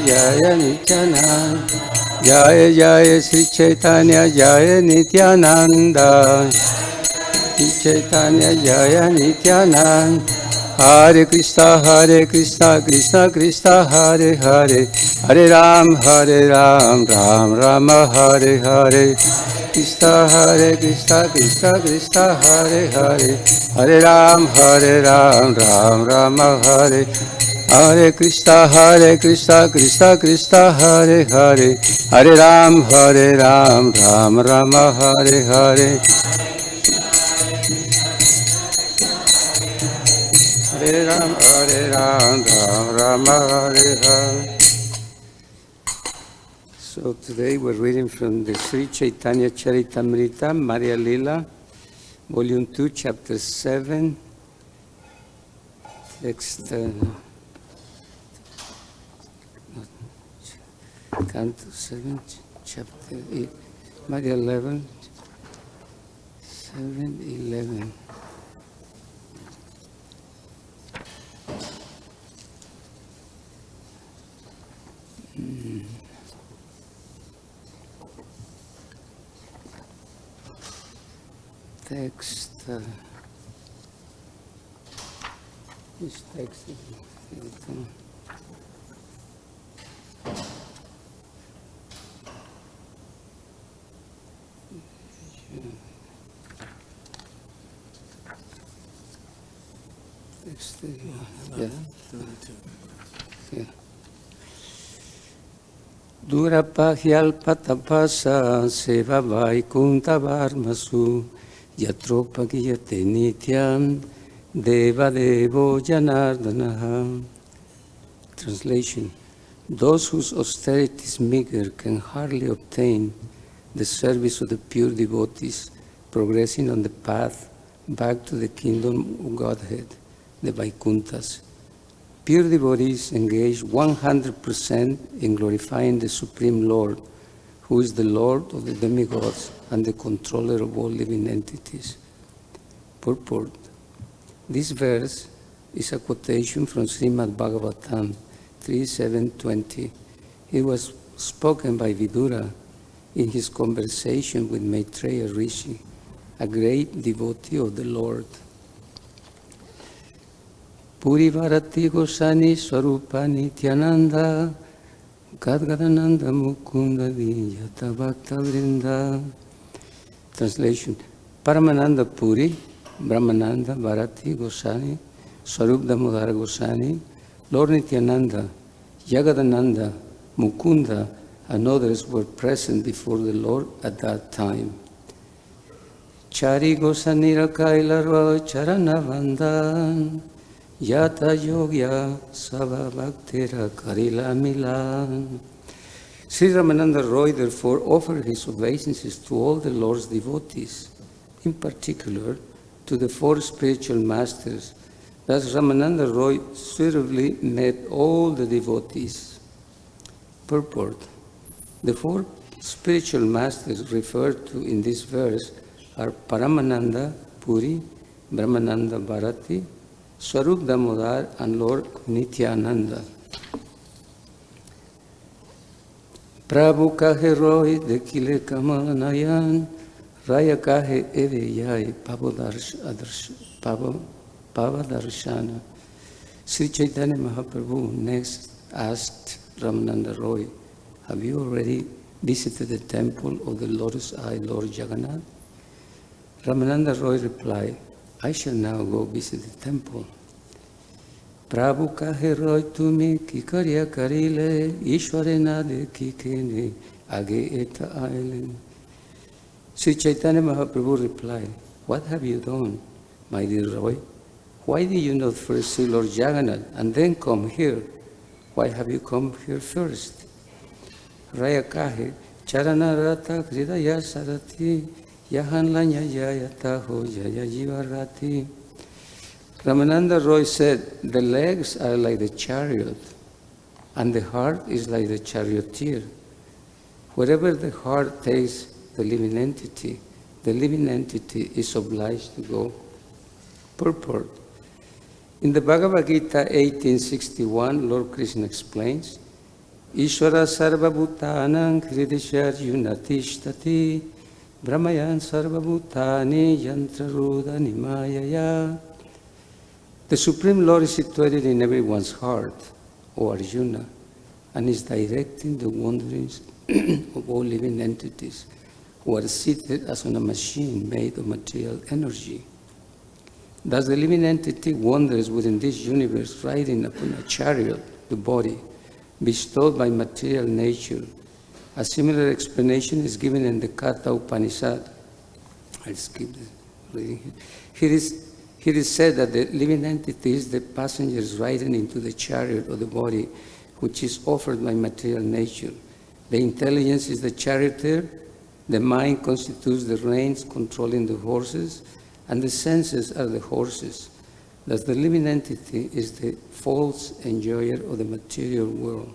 Jaya Nityananda. Jaya Jaya Sri Chaitanya Jaya Nityananda. Sri Chaitanya Jaya Nityananda. Hare Krishna Krishna Krishna Hare Hare. Hare Ram Ram Rama Hare Hare. Krishna Krishna Krishna Hare Hare. Hare Ram Ram Rama Hare. Hare Krishna Krishna Krishna Hare Hare. Hare Ram Ram Rama Hare Hare. Hare Ram Ram Rama Hare Hare. So today we're reading from the Sri Chaitanya Charitamrita, Maria Lila, Volume 2, Chapter 7, text Canto 7, Chapter 8, Maria 11, 7, 11. Text, which text is it? Text, yeah. Yeah. Durapahyal patapasa seva vaikunta varmasu yatropagiyate nityam deva devo janardanaha. Translation. Those whose austerity is meager can hardly obtain the service of the pure devotees progressing on the path back to the kingdom of Godhead, the Vaikunthas. Pure devotees engage 100% in glorifying the Supreme Lord, who is the Lord of the demigods and the controller of all living entities. Purport. This verse is a quotation from Srimad Bhagavatam 3.7.20. It was spoken by Vidura in his conversation with Maitreya Rishi, a great devotee of the Lord. Puri Varati Gosani Swarupa Nityananda Gadgadananda Mukunda Vijata Bhakta Vrinda. Translation. Paramananda Puri, Brahmananda Bharati Gosani, Swarup Damodara Gosani, Lord Nityananda, Jagadananda, Mukunda, and others were present before the Lord at that time. Chari Gosanira Kailarva Charanavandan Yata Yogya Sava Bhaktera Karila Milan. Sri Ramananda Roy therefore offered his obeisances to all the Lord's devotees, in particular to the four spiritual masters. Thus Ramananda Roy suitably met all the devotees. Purport. The four spiritual masters referred to in this verse are Paramananda Puri, Brahmananda Bharati, Swarup Damodar, and Lord Nityananda. Prabhu kahe rohi dekile kamanayan, Raya kahe eve yai pavadarshana. Sri Chaitanya Mahaprabhu next asked Ramananda Roy, have you already visited the temple of the Lotus Eye Lord Jagannath? Ramananda Roy replied, I shall now go visit the temple. Prabhu kahe roy tumi ki karya karile, Ishware nade ki kene age eta aile. Sri Chaitanya Mahaprabhu replied, what have you done, my dear Roy? Why did you not first see Lord Jagannath and then come here? Why have you come here first? Raya kahe charanarata hridaya sarati Yahanlanya Jayata Ho Jaya Jivarati. Ramananda Roy said, the legs are like the chariot, and the heart is like the charioteer. Wherever the heart takes the living entity is obliged to go. Purport. In the Bhagavad Gita 1861, Lord Krishna explains, Ishvara sarva bhutanam hridishar yunatishtati brahmayan sarva bhutani yantra ruda nimayaya. The Supreme Lord is situated in everyone's heart, O Arjuna, and is directing the wanderings of all living entities who are seated as on a machine made of material energy. Thus the living entity wanders within this universe riding upon a chariot, the body, bestowed by material nature. A similar explanation is given in the Katha Upanishad. I'll skip the reading here. Here is said that the living entity is the passengers riding into the chariot of the body, which is offered by material nature. The intelligence is the charioteer, the mind constitutes the reins controlling the horses, and the senses are the horses. Thus the living entity is the false enjoyer of the material world.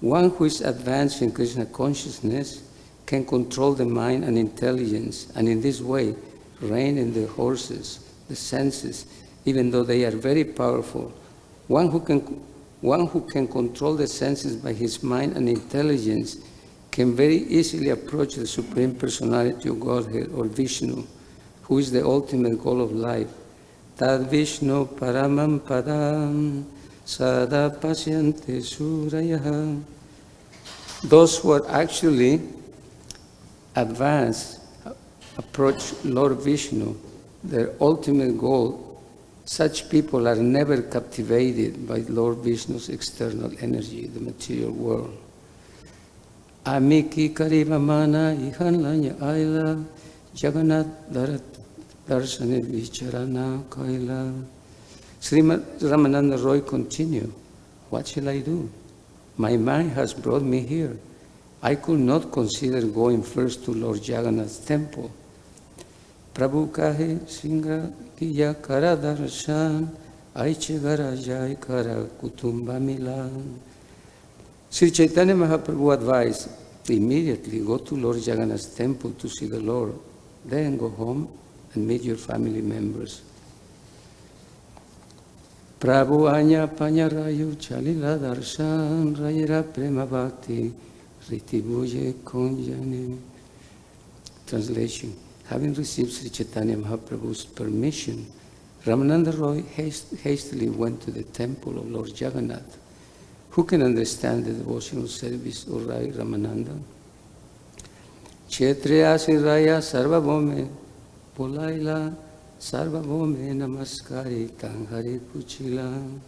One who is advanced in Krishna consciousness can control the mind and intelligence, and in this way rein in the horses, the senses, even though they are very powerful. One who can control the senses by his mind and intelligence can very easily approach the Supreme Personality of Godhead, or Vishnu, who is the ultimate goal of life. Tad Vishnu paramam padam sada pasyante suraya. Those who are actually advanced approach Lord Vishnu, their ultimate goal. Such people are never captivated by Lord Vishnu's external energy, the material world. Amiki karivamana ihanlanya aila Jagannath darsane vicharana kaila. Srimad Ramananda Roy continued, what shall I do? My mind has brought me here. I could not consider going first to Lord Jagannath's temple. Prabhu kahe singra kiya kara darshan aiche gara jai kara kutumba milan. Sri Chaitanya Mahaprabhu advised, immediately go to Lord Jagannath's temple to see the Lord, then go home and meet your family members. Prabhu anya panya rayu chalila darshan rayera prema bhakti ritibuje konjane. Translation. Having received Sri Chaitanya Mahaprabhu's permission, Ramananda Roy hastily went to the temple of Lord Jagannath. Who can understand the devotional service of Rai Ramananda? Kshetriya Raya Sarvabhome Polaila Sarvabhome Namaskari Tanghari Puchila.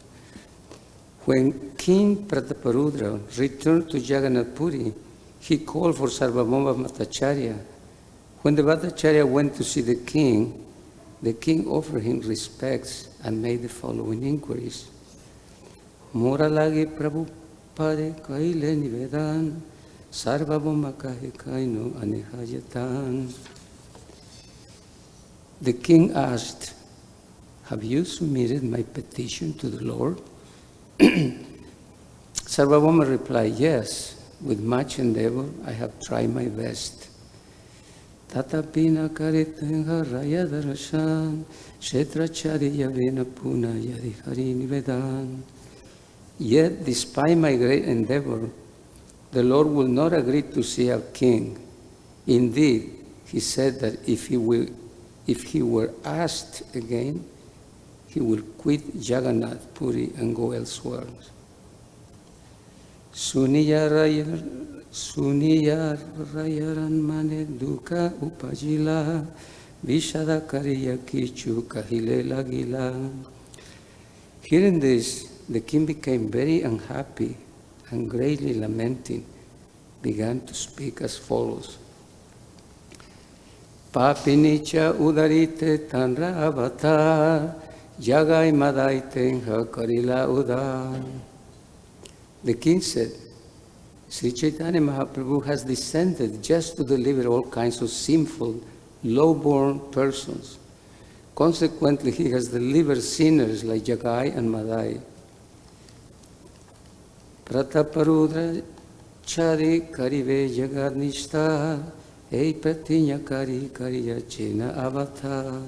When King Prataparudra returned to Jagannath Puri, he called for Sarvabhauma Bhattacharya. When the Bhattacharya went to see the king offered him respects and made the following inquiries. Moralagi Prabhu Pade Kaile Nivedan Sarvabhauma Kahe Kaino Anehajatan. The king asked, have you submitted my petition to the Lord? Sarvabhauma replied, yes, with much endeavor I have tried my best. Tatapina karitenha raya darshan shetrachari yavena puna yadihari nivedan. Yet, despite my great endeavor, the Lord will not agree to see our king. Indeed, he said that if he were asked again, he will quit Jagannath Puri and go elsewhere. Suniya rayaran mane duka upajila vishada kariya kichu kahile lagila. Hearing this, the king became very unhappy and greatly lamenting, began to speak as follows. Papinicha udarite tanra avatar jagai madaiten hakarila udar. The king said, Sri Chaitanya Mahaprabhu has descended just to deliver all kinds of sinful, low-born persons. Consequently, he has delivered sinners like Jagai and Madai. Prataparudra chari karive jagadnishta ei pratinya kari kariya chena avatar.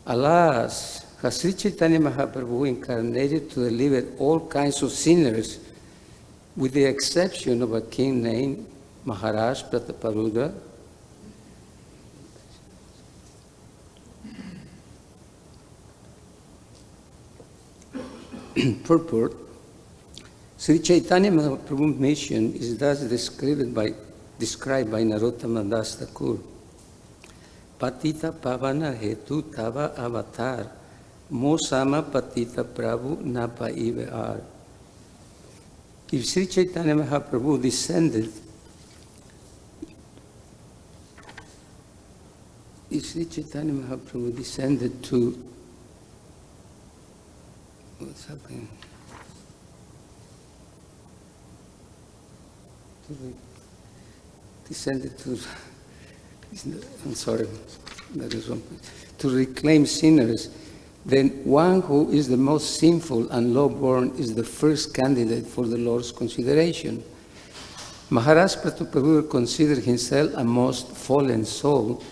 Alas, has Sri Chaitanya Mahaprabhu incarnated to deliver all kinds of sinners with the exception of a king named Maharaj Prataparudra, purport, Sri Chaitanya Mahaprabhu's mission is thus described by Narottama Das Thakur. Patita Pavana Hetu Tava Avatar, Mosama Patita Prabhu Napa Ive Ar. If Sri Chaitanya Mahaprabhu descended, to, what's happening? Descended to, I'm sorry, that is wrong. To reclaim sinners, then one who is the most sinful and low-born is the first candidate for the Lord's consideration. Maharaj Prataparudra considered himself a most fallen soul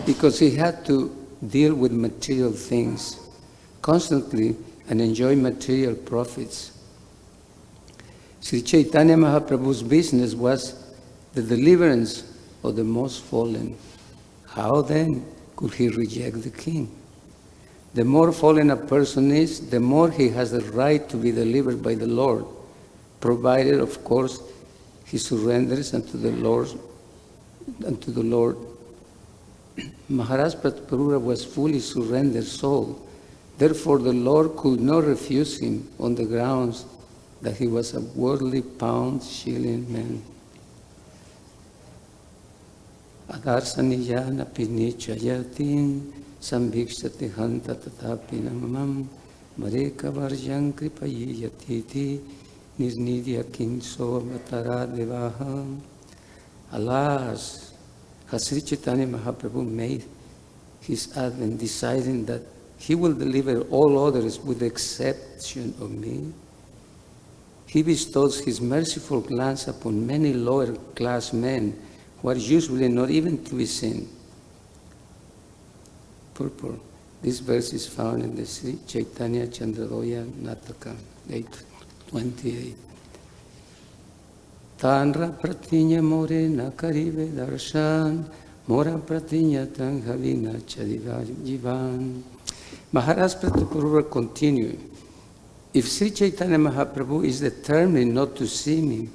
because he had to deal with material things constantly and enjoy material profits. Sri Chaitanya Mahaprabhu's business was the deliverance of the most fallen. How then could he reject the king? The more fallen a person is, the more he has the right to be delivered by the Lord, provided, of course, he surrenders unto the Lord. Maharaj Prataparudra was fully surrendered soul. Therefore, the Lord could not refuse him on the grounds that he was a worldly pound-shilling man. Adarsaniyana pinichayatin sambhikshati hanta tatapinamam mareka varjang kripayiyatiti nirnidya kinso mataradevaha. Alas, has Sri Chaitanya Mahaprabhu made his advent deciding that he will deliver all others with the exception of me? He bestows his merciful glance upon many lower class men who are usually not even to be seen. Purport. This verse is found in the Sri Chaitanya Chandradoya Nataka, 828. Tanra pratinya morena karive darshan, mora pratinya tanghavina chadiva jivan. Maharaj Prataparudra continued, if Sri Chaitanya Mahaprabhu is determined not to see me,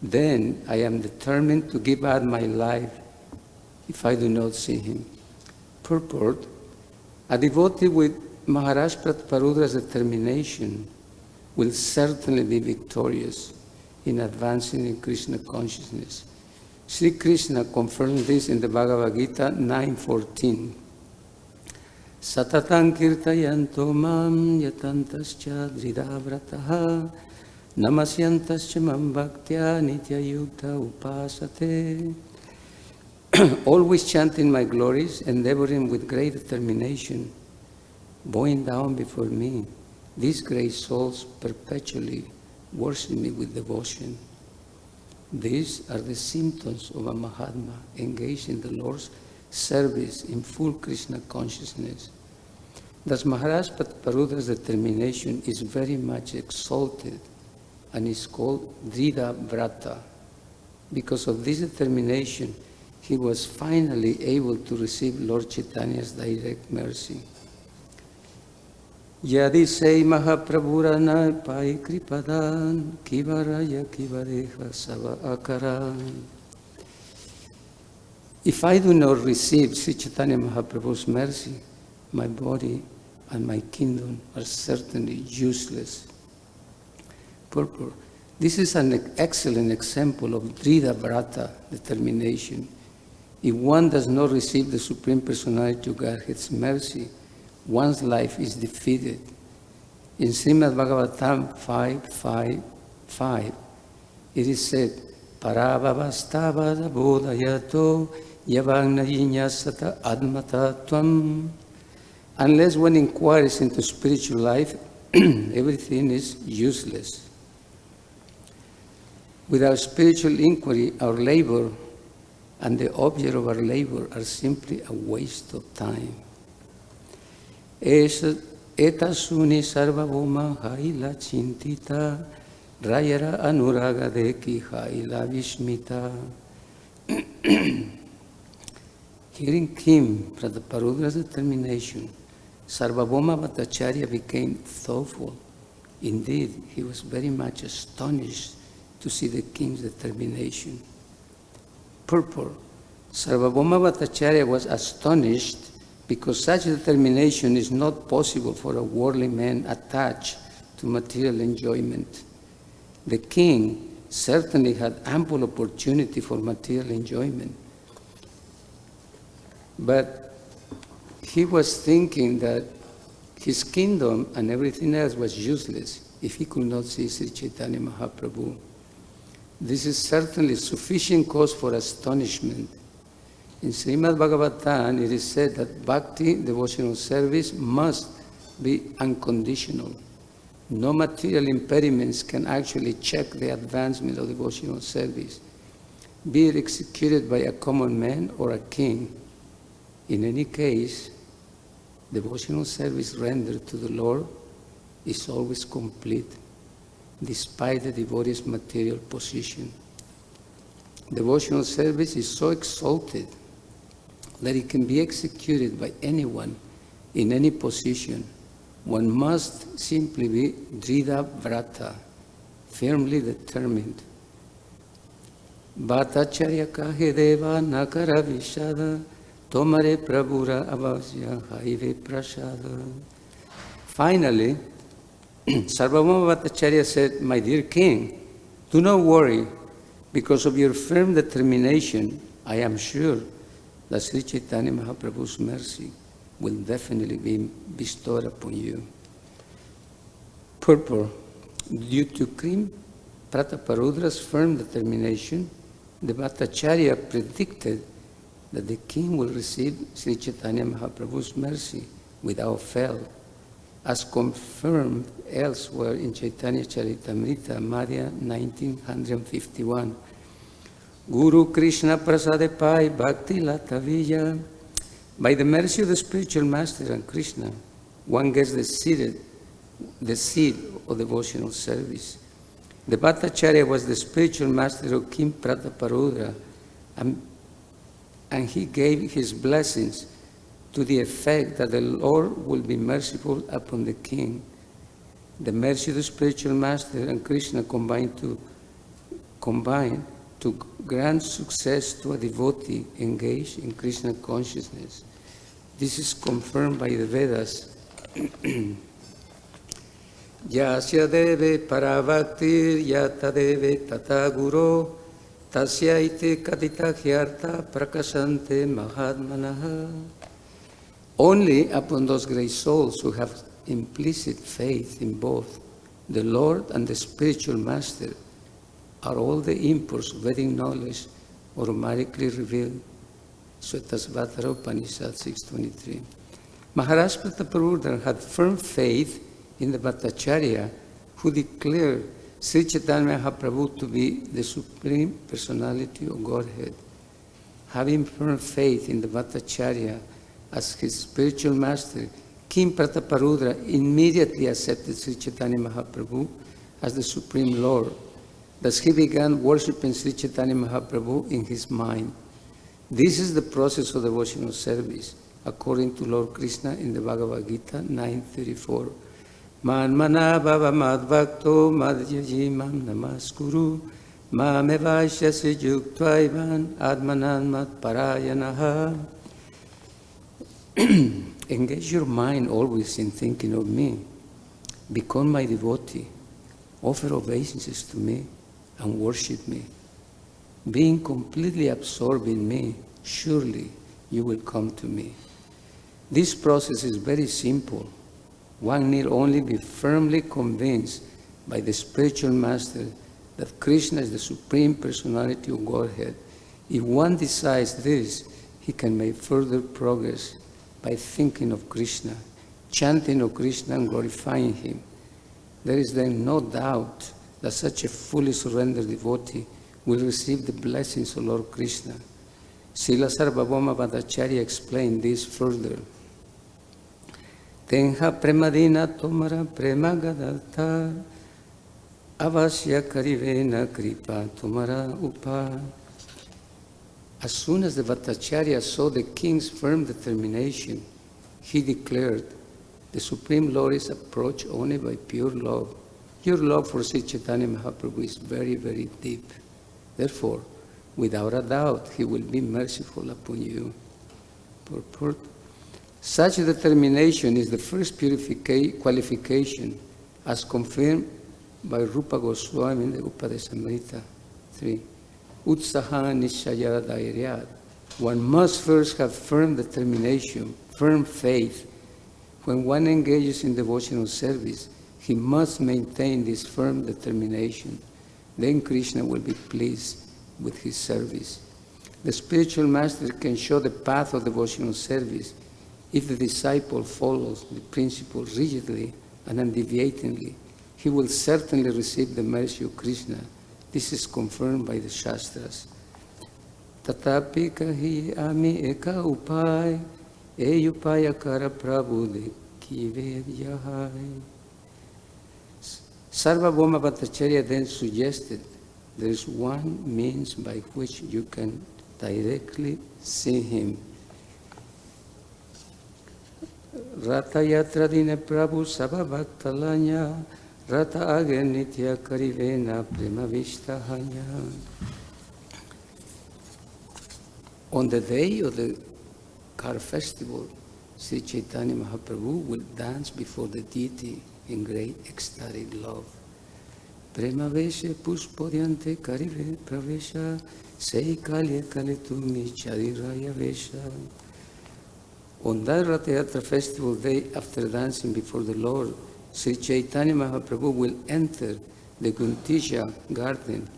then I am determined to give out my life if I do not see him. Purport, a devotee with Maharaj Prataparudra's determination will certainly be victorious in advancing in Krishna consciousness. Sri Krishna confirmed this in the Bhagavad Gita 9:14. Satatan kirtayanto mam yatantascha dhridavrataha namasyantascha mam bhaktya nityayukta upasate. Always chanting my glories, endeavoring with great determination, bowing down before me, these great souls perpetually worship me with devotion. These are the symptoms of a Mahatma engaged in the Lord's service in full Krishna consciousness. Thus Maharaj Prataparudra's determination is very much exalted and is called Dhrida Vrata. Because of this determination, he was finally able to receive Lord Chaitanya's direct mercy. Yadi sei Mahaprabhurana pai kripadan kivaraya kivareha sava akaran. If I do not receive Sri Chaitanya Mahaprabhu's mercy, my body and my kingdom are certainly useless. Purport. This is an excellent example of Dhrida Vrata, determination. If one does not receive the Supreme Personality of Godhead's mercy, one's life is defeated. In Srimad Bhagavatam 5.5.5, it is said, Parabhavastava bodhayato yavagna yinyasata admata tvam. Unless one inquires into spiritual life, everything is useless. Without spiritual inquiry, our labor and the object of our labor are simply a waste of time. Eta suni sarvabhoma haila chintita Rayara Anuraga Deki Haila Vishmita. Hearing him, Prabhu's determination, Sarvabhauma Bhattacharya became thoughtful. Indeed, he was very much astonished to see the king's determination. Purport. Sarvabhauma Bhattacharya was astonished because such determination is not possible for a worldly man attached to material enjoyment. The king certainly had ample opportunity for material enjoyment, but he was thinking that his kingdom and everything else was useless if he could not see Sri Chaitanya Mahaprabhu. This is certainly sufficient cause for astonishment. In Srimad Bhagavatam, it is said that bhakti, devotional service, must be unconditional. No material impediments can actually check the advancement of devotional service, be it executed by a common man or a king. In any case, devotional service rendered to the Lord is always complete, despite the devotee's material position. Devotional service is so exalted that it can be executed by anyone in any position. One must simply be Drida Vrata, firmly determined. Bhattacharya kahe deva nakara vishada, tomare prabhura avasya haive prasada. Finally, Sarvabhauma Bhattacharya said, "My dear king, do not worry. Because of your firm determination, I am sure that Sri Chaitanya Mahaprabhu's mercy will definitely be bestowed upon you." Purport. Due to King Prataparudra's firm determination, the Bhattacharya predicted that the king will receive Sri Chaitanya Mahaprabhu's mercy without fail, as confirmed elsewhere in Chaitanya Charitamrita, Madhya 1951. Guru Krishna Prasade Pai Bhakti Latavija. By the mercy of the spiritual master and Krishna, one gets the seed of devotional service. The Bhattacharya was the spiritual master of King Prataparudra, and he gave his blessings to the effect that the Lord will be merciful upon the king. The mercy of the spiritual master and Krishna combined to grant success to a devotee engaged in Krishna consciousness. This is confirmed by the Vedas. Yasya deve paravaktir yata deve tata guru tasya ite kadita hyarta prakasante mahatmanaha. Only upon those great souls who have implicit faith in both the Lord and the spiritual master are all the impulse of Vedic knowledge automatically revealed. Svetasvatara Upanishad 6.23. Maharaj Prataparudra had firm faith in the Bhattacharya, who declared Sri Chaitanya Mahaprabhu to be the Supreme Personality of Godhead. Having firm faith in the Bhattacharya as his spiritual master, King Prataparudra immediately accepted Sri Chaitanya Mahaprabhu as the Supreme Lord. Thus he began worshipping Sri Chaitanya Mahaprabhu in his mind. This is the process of devotional service, according to Lord Krishna in the Bhagavad Gita 9.34. Manmana bhava madbhakto madhyaji mam namaskuru mamevashyasya yuktvaivan admanan matparayanaha. Engage your mind always in thinking of me. Become my devotee. Offer obeisances to me and worship me. Being completely absorbed in me, surely you will come to me. This process is very simple. One need only be firmly convinced by the spiritual master that Krishna is the Supreme Personality of Godhead. If one decides this, he can make further progress by thinking of Krishna, chanting of Krishna and glorifying him. There is then no doubt that such a fully surrendered devotee will receive the blessings of Lord Krishna. Srila Sarvabhauma Bhattacharya explained this further. Tenha premadina tomara prema gadalta Avasya karivena kripa tumara upa. As soon as the Bhattacharya saw the king's firm determination, he declared, the Supreme Lord is approached only by pure love. Your love for Sri Chaitanya Mahaprabhu is very, very deep. Therefore, without a doubt, he will be merciful upon you. Purport. Such determination is the first qualification as confirmed by Rupa Goswami in the Upadesamrita 3. Utsaha nishaya dhairyat. One must first have firm determination, firm faith. When one engages in devotional service, he must maintain this firm determination. Then Krishna will be pleased with his service. The spiritual master can show the path of devotional service if the disciple follows the principle rigidly and undeviatingly. He will certainly receive the mercy of Krishna. This is confirmed by the Shastras. Tatapi kahi ami eka upay, e upaya kara Prabhu de kive yahai. Sarvabhauma Bhattacharya then suggested there is one means by which you can directly see him. Rata yatra dine Prabhu sabha bhaktalanya, Rata age nitya karivena prema vishtahanya. On the day of the car festival, Sri Chaitanya Mahaprabhu will dance before the deity in great ecstatic love. Prema veshe puspodyante karive pravesha, sei kalya kalitumi chariraya vesha. On that Ratha Yatra festival day, after dancing before the Lord, Sri Chaitanya Mahaprabhu will enter the Guntisha garden.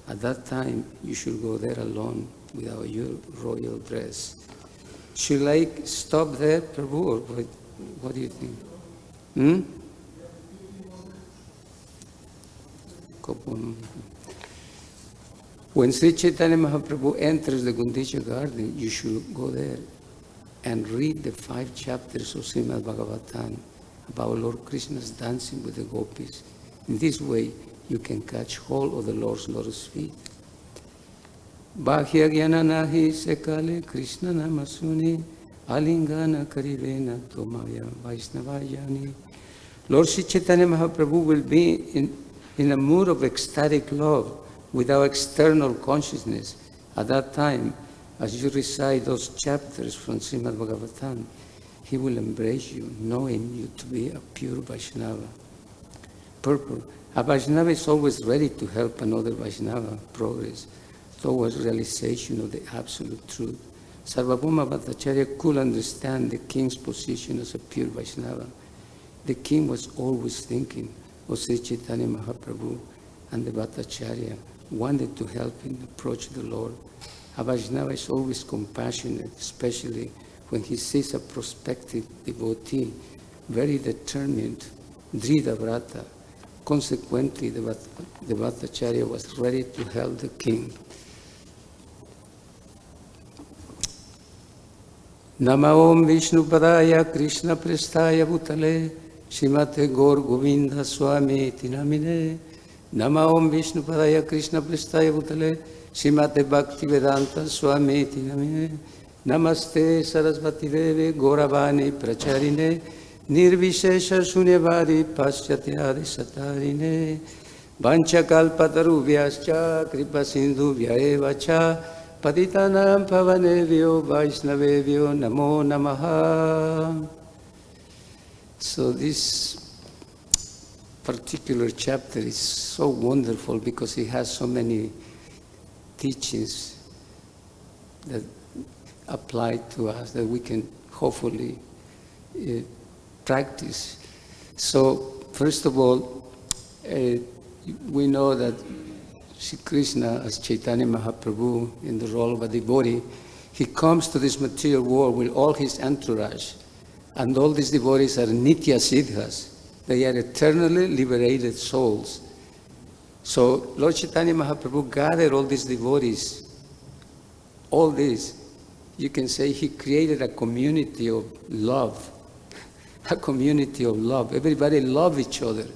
At that time, you should go there alone without your royal dress. Should I stop there, Prabhu, or what do you think? When Sri Chaitanya Mahaprabhu enters the Guntisha garden, you should go there and read the 5 chapters of Srimad Bhagavatam about Lord Krishna's dancing with the gopis. In this way, you can catch hold of the Lord's lotus feet. Bhakya Gyana Nahi Sekale Krishna Namasuni Alingana Karivena Tomaya Vaisnavayani. Lord Sri Chaitanya Mahaprabhu will be in a mood of ecstatic love without external consciousness. At that time, as you recite those chapters from Srimad Bhagavatam, he will embrace you, knowing you to be a pure Vaishnava. Purport. A Vaishnava is always ready to help another Vaishnava progress towards realization of the absolute truth. Sarvabhauma Bhattacharya could understand the king's position as a pure Vaishnava. The king was always thinking of Sri Chaitanya Mahaprabhu, and the Bhattacharya wanted to help him approach the Lord. A Vaishnava is always compassionate, especially when he sees a prospective devotee, very determined, Dhrida Vrata. Consequently, the Bhattacharya was ready to help the king. Nama Om Vishnu Padaya Krishna Prestaya Bhutale Srimate Gaur Govinda Swami Tinamine. Nama Om Vishnu Padaya Krishna Prestaya Bhutale Srimate Bhakti Vedanta Swami Tinamine. Namaste Sarasvati Deve Gauravani Pracharine Nirvishesha Shunyavari Paschatyadi Satarine Vanchakalpatarubhyascha Kripa Sindhu Vyaevacha Patitanam Pavanevyo Vaishnavevyo Namo Namaha. So this particular chapter is so wonderful because it has so many teachings that apply to us that we can hopefully practice. So first of all, we know that Sri Krishna as Chaitanya Mahaprabhu in the role of a devotee, he comes to this material world with all his entourage, and all these devotees are Nitya Siddhas. They are eternally liberated souls. So Lord Chaitanya Mahaprabhu gathered all these devotees, all these. You can say he created a community of love, a community of love. Everybody loves each other.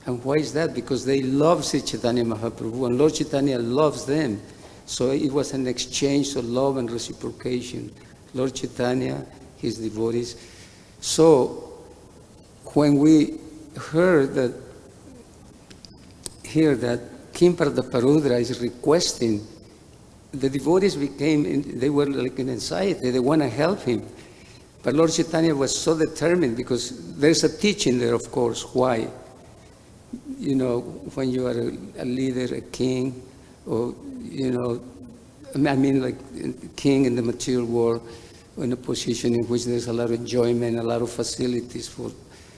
And why is that? Because they love Sri Chaitanya Mahaprabhu, and Lord Chaitanya loves them. So it was an exchange of love and reciprocation. Lord Chaitanya, his devotees. So when we heard that here that Kimparda Parudra is requesting, the devotees they were like in anxiety, they want to help him. But Lord Chaitanya was so determined, because there's a teaching there, of course, why. You know, when you are a leader, a king, or, you know, I mean like a king in the material world, in a position in which there's a lot of enjoyment, a lot of facilities for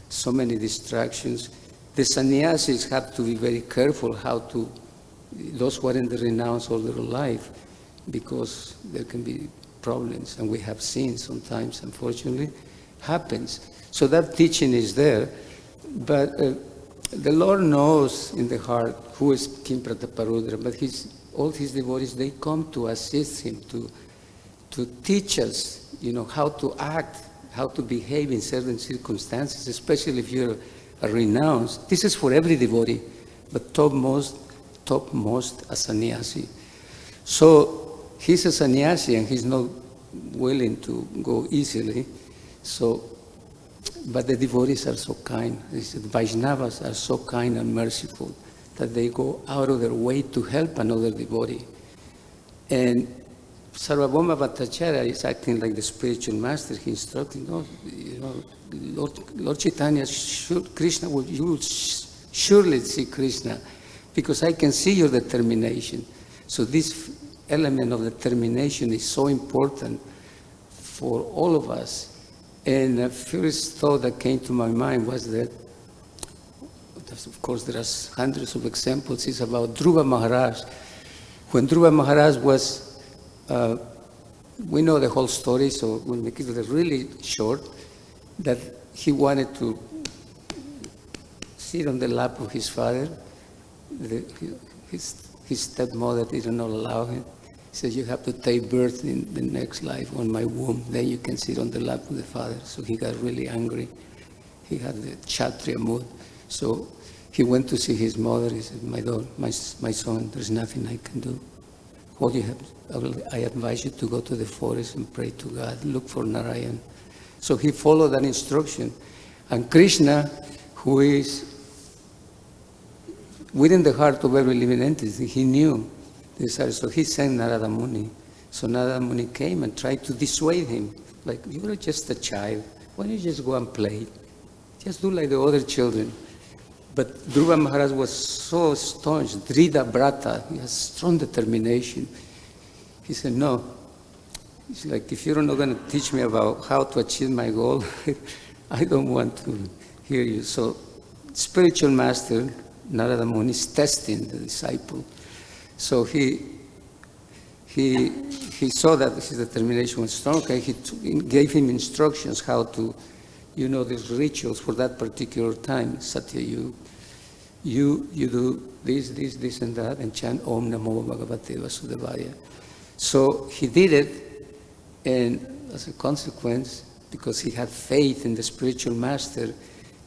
so many distractions. The sannyasis have to be very careful how to, those who are in the renounce all their life, because there can be problems, and we have seen sometimes, unfortunately, happens. So that teaching is there, but the Lord knows in the heart who is Kimprata Parudra, but all his devotees, they come to assist him, to teach us, you know, how to act, how to behave in certain circumstances, especially if you're a renounced. This is for every devotee, but topmost a sannyasi. So he's a sannyasi, and he's not willing to go easily. So, but the devotees are so kind. The Vaishnavas are so kind and merciful that they go out of their way to help another devotee. And Sarvabhauma Bhattacharya is acting like the spiritual master. He instructed, Lord Chaitanya, Krishna, you will surely see Krishna, because I can see your determination. So this element of determination is so important for all of us. And the first thought that came to my mind was that, of course, there are hundreds of examples, is about Dhruva Maharaj. When Dhruva Maharaj was, we know the whole story, so we'll make it really short, that he wanted to sit on the lap of his father. His stepmother didn't allow him. He said, you have to take birth in the next life on my womb, then you can sit on the lap of the father. So he got really angry. He had the Kshatriya mood. So he went to see his mother. He said, my son, there's nothing I can do. What you have, I advise you to go to the forest and pray to God, look for Narayan. So he followed that instruction. And Krishna, who is within the heart of every living entity, he knew this. So he sent Narada Muni. So Narada Muni came and tried to dissuade him. Like, you are just a child. Why don't you just go and play? Just do like the other children. But Dhruva Maharaj was so staunch, Dhrida Brata, he has strong determination. He said, no. He's like, if you're not going to teach me about how to achieve my goal, I don't want to hear you. So spiritual master, Narada Muni, is testing the disciple. So he saw that his determination was strong, and he gave him instructions how to, these rituals for that particular time. Satya, you do this and that, and chant Om Namo Bhagavate Vasudevaya. So he did it, and as a consequence, because he had faith in the spiritual master,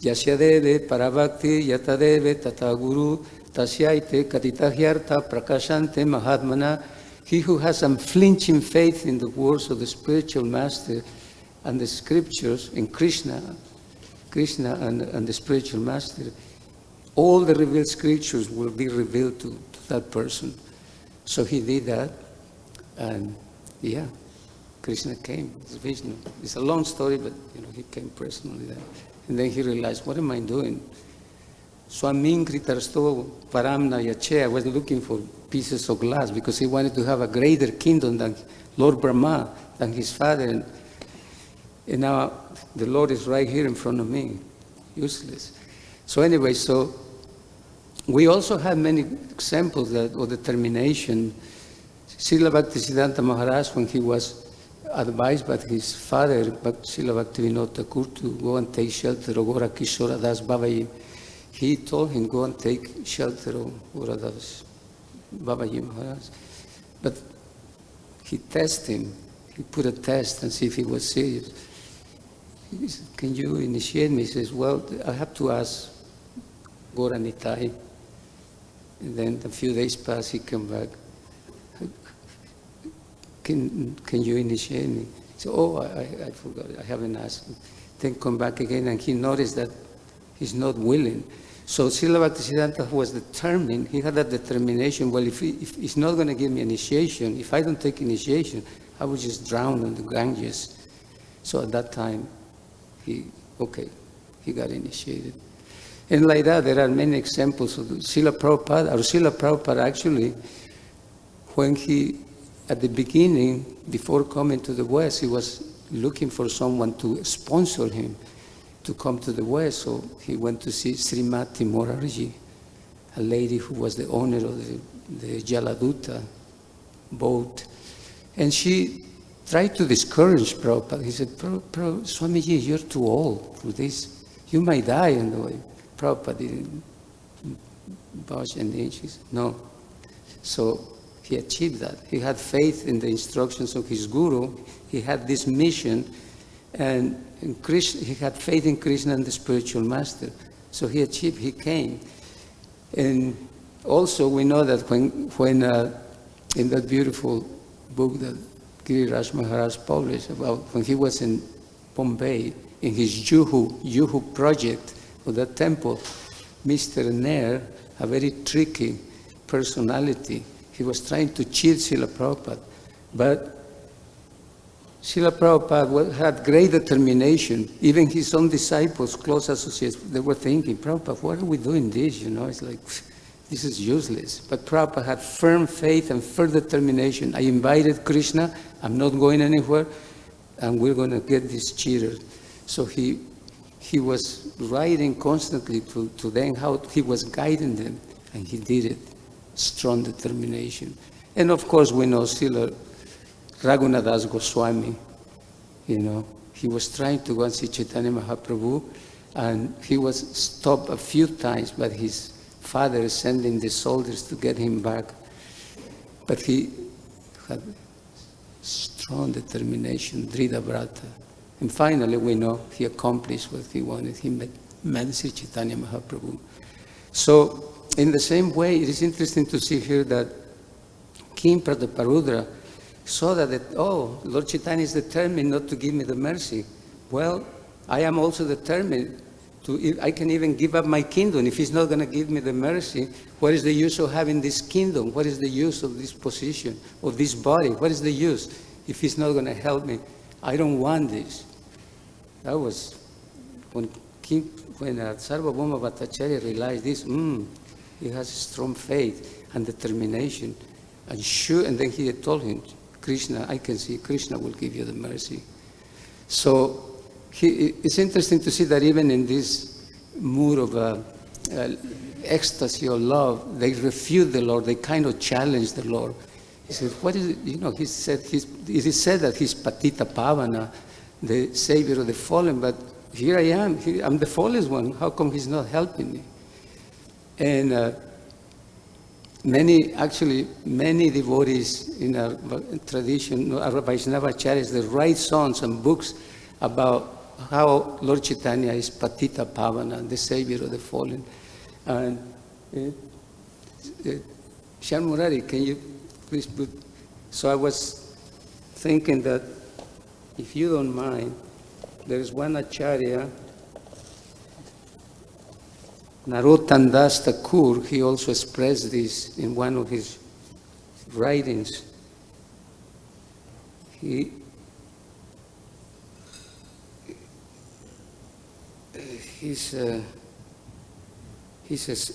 Yasyadeve Parabhakti Yatadeve Tata Guru Tasyaite Katitahyartha Prakashante Mahatmana. He who has unflinching faith in the words of the spiritual master and the scriptures, in Krishna and the spiritual master, all the revealed scriptures will be revealed to that person. So he did that, and Krishna came. It's Vishnu. It's a long story, but he came personally there. And then he realized, what am I doing? Swamin Kritarsto Paramna Yache was looking for pieces of glass because he wanted to have a greater kingdom than Lord Brahma, than his father. And now the Lord is right here in front of me. Useless. So anyway, so we also have many examples of determination. Srila Bhaktisiddhanta Maharaj, when he was advised by his father, Srila Bhaktivinoda Thakur, to go and take shelter of Gora Kishora Das Babaji, he told him, go and take shelter of Gora Das Babaji Maharaj. But he tested him. He put a test and see if he was serious. He said, can you initiate me? He says, well, I have to ask Goranitai. And then a few days passed, he came back. Can you initiate me? So, I forgot, I haven't asked him. Then come back again, and he noticed that he's not willing. So Srila Bhaktisiddhanta was determined, he had that determination, well, if he's not going to give me initiation, if I don't take initiation, I will just drown in the Ganges. So at that time, he got initiated. And like that, there are many examples of Srila Prabhupada actually, when he, at the beginning, before coming to the West, he was looking for someone to sponsor him to come to the West. So he went to see Srimati Morarji, a lady who was the owner of the Jaladuta boat. And she tried to discourage Prabhupada. He said, Swamiji, you're too old for this. You might die on the way. Prabhupada didn't budge an inch. He said, no. So he achieved that. He had faith in the instructions of his guru. He had this mission, and he had faith in Krishna and the spiritual master. So he achieved, he came. And also we know that when in that beautiful book that Giriraj Maharaj published about when he was in Bombay, in his Juhu project of that temple, Mr. Nair, a very tricky personality, he was trying to cheat Srila Prabhupada. But Srila Prabhupada had great determination. Even his own disciples, close associates, they were thinking, Prabhupada, why are we doing this? You know, it's like, this is useless. But Prabhupada had firm faith and firm determination. I invited Krishna, I'm not going anywhere, and we're going to get this cheater. So he was writing constantly to them how he was guiding them, and he did it. Strong determination. And of course we know Srila Raghunadas Goswami, you know, he was trying to go and see Chaitanya Mahaprabhu, and he was stopped a few times by his father sending the soldiers to get him back. But he had strong determination, Dhrida Vrata. And finally we know he accomplished what he wanted. He met Sri Chaitanya Mahaprabhu. So in the same way, it is interesting to see here that King Prataparudra saw that, Lord Chaitanya is determined not to give me the mercy. Well, I am also determined I can even give up my kingdom. If he's not going to give me the mercy, what is the use of having this kingdom? What is the use of this position, of this body? What is the use if he's not going to help me? I don't want this. That was when Sarvabhauma Bhattacharya realized this, he has strong faith and determination. And then he had told him, Krishna, I can see Krishna will give you the mercy. So it's interesting to see that even in this mood of ecstasy or love, they refute the Lord, they kind of challenge the Lord. He said, what is it? You know, it is said that he's Patita Pavana, the savior of the fallen, but here I am, I'm the fallen one. How come he's not helping me? And many devotees in our tradition, our Vaishnava acharyas, they write songs and books about how Lord Chaitanya is Patita Pavana, the savior of the fallen. And Shyam Murari, can you please put... So I was thinking that, if you don't mind, there is one acharya, Narottam Das Thakur, he also expressed this in one of his writings. He's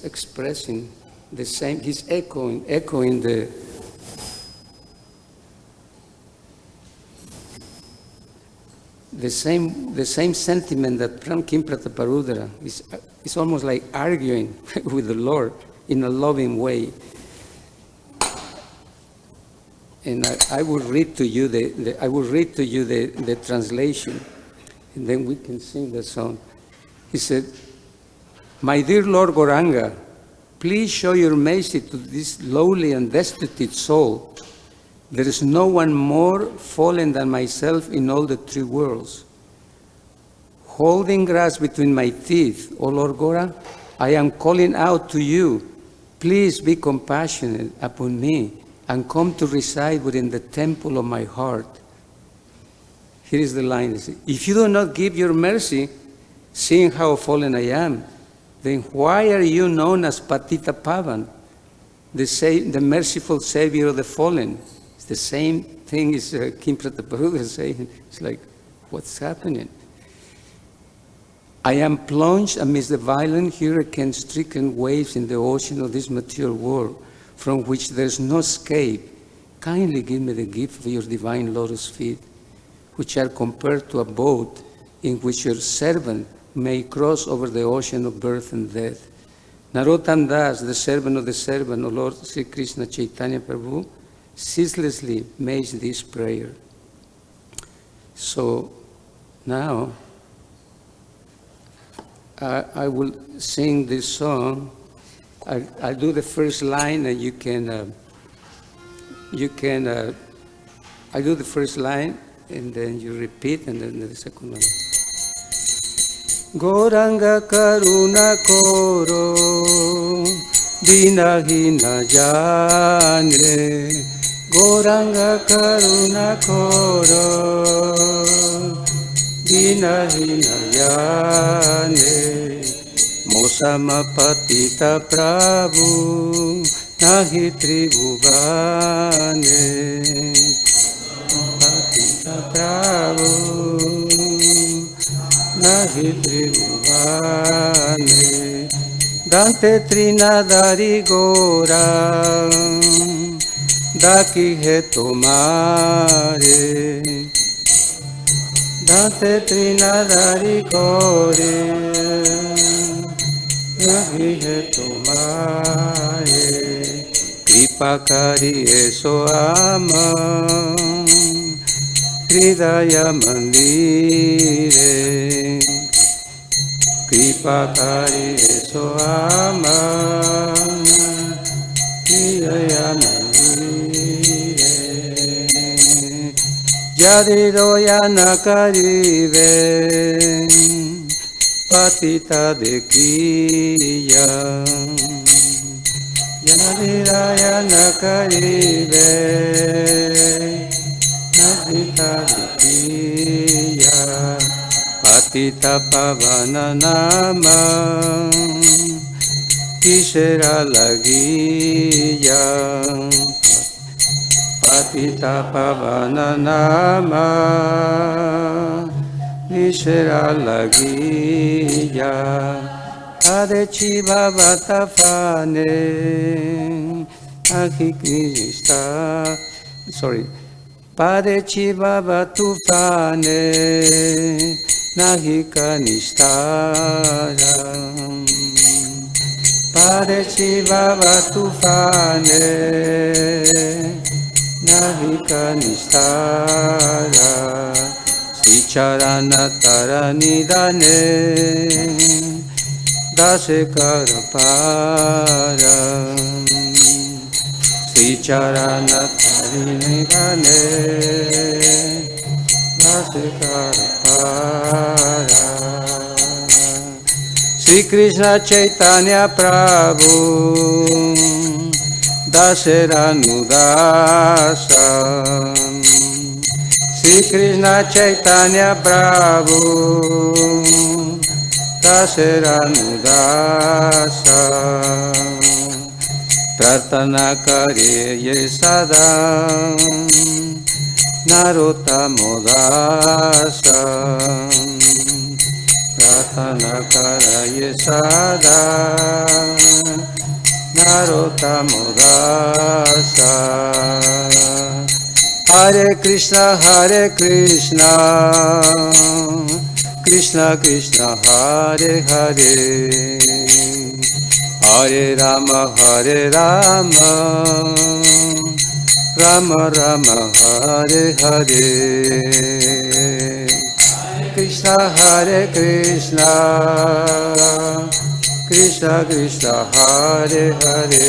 expressing the same, he's echoing the same sentiment that King Prataparudra is almost like arguing with the Lord in a loving way. And I will read to you the translation, and then we can sing the song. He said, "My dear Lord Gauranga, please show your mercy to this lowly and destitute soul. There is no one more fallen than myself in all the three worlds. Holding grass between my teeth, O Lord Gaura, I am calling out to you. Please be compassionate upon me and come to reside within the temple of my heart. Here is the line. If you do not give your mercy, seeing how fallen I am, then why are you known as Patita Pavan, the merciful savior of the fallen? It's the same thing as Kim Prabhu is saying. It's like, what's happening? I am plunged amidst the violent hurricane-stricken waves in the ocean of this material world, from which there's no escape. Kindly give me the gift of your divine lotus feet, which are compared to a boat in which your servant may cross over the ocean of birth and death. Narottam Das, the servant of the servant of Lord Sri Krishna Chaitanya Prabhu, ceaselessly makes this prayer. So now I will sing this song. I'll do the first line, and I do the first line, and then you repeat, and then the second one. Gauranga Karuna Koro Dinahina Jane, Gauranga Karuna Koro Dinahina Jane, Mosama Patita Prabhu Nahi Tribhuvane, Patita Prabhu Nahi Tribhuvane, Dante Trinadari Gora Daki Hai Tumare, Dante Trinadari Gora Daki Hai Tumare, Kripa Kari Eso Ama Hridaya Mandire, Kripa Kari Eso Ama Hridaya Mandire, Yadi Doyana Karive Patita Dekiya, Yadi Doyana Karive Patita Dekiya, Patita Pavana Nama Kishera Lagiya, Patita Pavana Nama Kishera Lagiya, Ade Chiva Vatafane Akhi Krishna, sorry, Pade Chiva Vatufane Nahi Kanistara, Pade Chiva Vatufane Nahi Kanistara, Sicharana Taranidane Dase Karapara, Sicharana Taranidane Dase Karapara, Sri Krishna Chaitanya Prabhu Dasaranudasa, Sri Krishna Chaitanya Prabhu Dasaranudasa, Pratana Kare Ye Sada Narottamodasa, Pratana Kare Ye Sada Narottamodasa, Hare Krishna Krishna Krishna Hare Hare, Hare Rama Rama Rama Hare Hare, Krishna Krishna Krishna Hare Hare,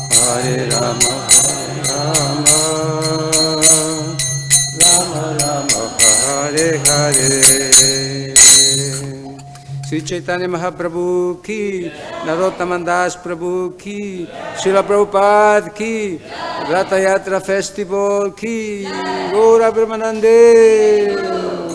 Hare Rama Rama Rama Hare Hare. Sri Chaitanya Mahaprabhu ki, Narottam Das Prabhu ki, Srila Prabhupada ki, Ratha Yatra Festival ki, Gaura Brahmanande.